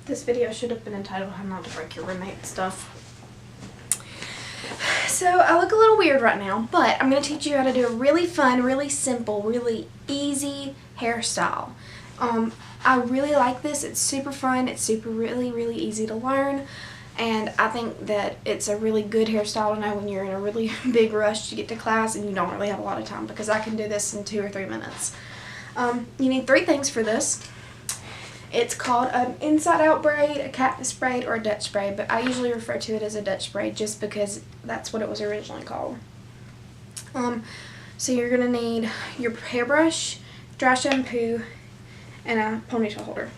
This video should have been entitled How Not to Break Your Roommate Stuff. So I look a little weird right now, but I'm going to teach you how to do a really fun, really simple, really easy hairstyle. I really like this. It's super fun. It's really easy to learn. And I think that it's a really good hairstyle to know when you're in a really big rush to get to class and you don't really have a lot of time, because I can do this in 2 or 3 minutes. You need 3 things for this. It's called an inside-out braid, a cactus braid, or a Dutch braid, but I usually refer to it as a Dutch braid just because that's what it was originally called. So you're going to need your hairbrush, dry shampoo, and a ponytail holder.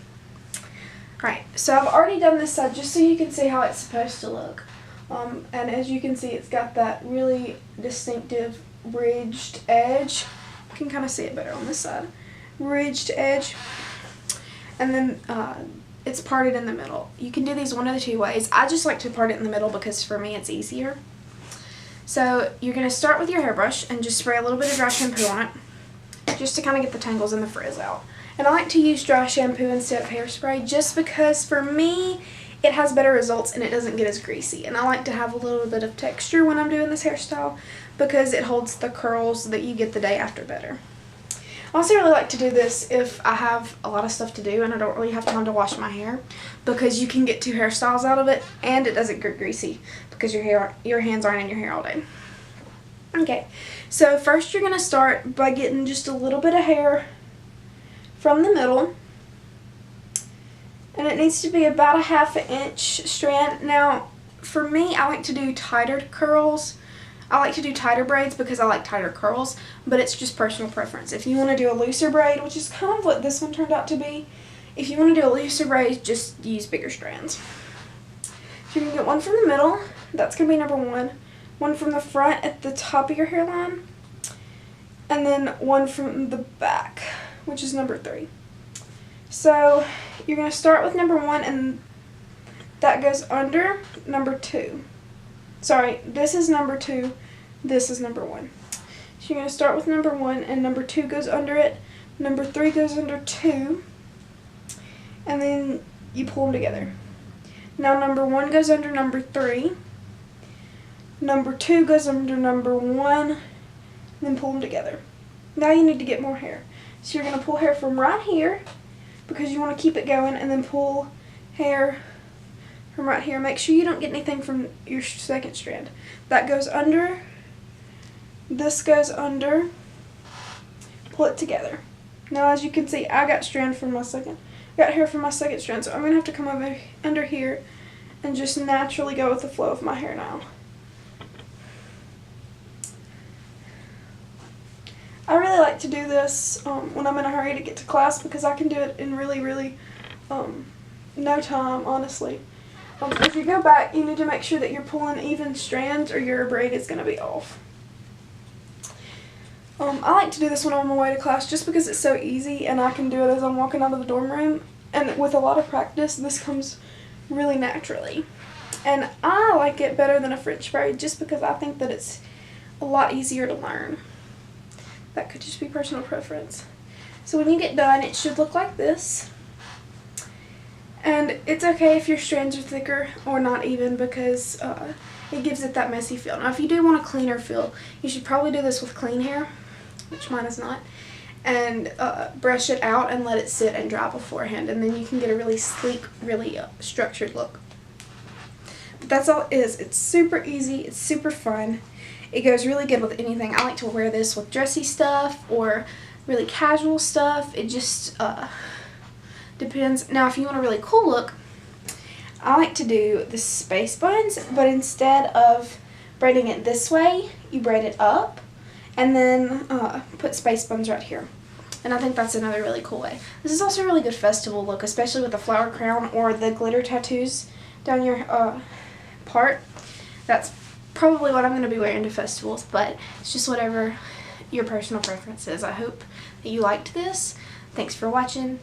Alright, so I've already done this side just so you can see how it's supposed to look. And as you can see, it's got that really distinctive ridged edge. You can kind of see it better on this side. Ridged edge. And then it's parted in the middle. You can do these one of the 2 ways. I just like to part it in the middle because for me it's easier. So you're going to start with your hairbrush and just spray a little bit of dry shampoo on it, just to kind of get the tangles and the frizz out. And I like to use dry shampoo instead of hairspray just because for me it has better results and it doesn't get as greasy. And I like to have a little bit of texture when I'm doing this hairstyle because it holds the curls that you get the day after better. I also really like to do this if I have a lot of stuff to do and I don't really have time to wash my hair, because you can get 2 hairstyles out of it and it doesn't get greasy because your hands aren't in your hair all day. Okay, so first you're going to start by getting just a little bit of hair from the middle, and it needs to be about a 1/2 inch strand. Now for me, I like to do tighter curls. I like to do tighter braids because I like tighter curls, but it's just personal preference. If you want to do a looser braid, which is kind of what this one turned out to be, if you want to do a looser braid, just use bigger strands. So you're going to get one from the middle, that's going to be number 1, one from the front at the top of your hairline, and then one from the back, which is number 3. So you're going to start with number 1, and that goes under number 2. Sorry, this is number 2, this is number 1. So you're going to start with number 1, and number 2 goes under it, number 3 goes under 2, and then you pull them together. Now number 1 goes under number 3, number 2 goes under number 1, and then pull them together. Now you need to get more hair. So you're going to pull hair from right here, because you want to keep it going, and then pull hair from right here. Make sure you don't get anything from your second strand. That goes under, this goes under, pull it together. Now as you can see, I got hair from my second strand, so I'm going to have to come over under here and just naturally go with the flow of my hair now. I really like to do this when I'm in a hurry to get to class because I can do it in really no time, honestly. If you go back, you need to make sure that you're pulling even strands or your braid is going to be off. I like to do this when I'm on my way to class just because it's so easy and I can do it as I'm walking out of the dorm room. And with a lot of practice, this comes really naturally. And I like it better than a French braid just because I think that it's a lot easier to learn. That could just be personal preference. So when you get done, it should look like this. And it's okay if your strands are thicker or not even because it gives it that messy feel. Now if you do want a cleaner feel, you should probably do this with clean hair, which mine is not, and brush it out and let it sit and dry beforehand, and then you can get a really sleek, really structured look. But that's all it is. It's super easy, it's super fun. It goes really good with anything. I like to wear this with dressy stuff or really casual stuff. It just depends. Now if you want a really cool look, I like to do the space buns, but instead of braiding it this way, you braid it up and then put space buns right here. And I think that's another really cool way. This is also a really good festival look, especially with the flower crown or the glitter tattoos down your part. That's probably what I'm going to be wearing to festivals, but it's just whatever your personal preference is. I hope that you liked this. Thanks for watching.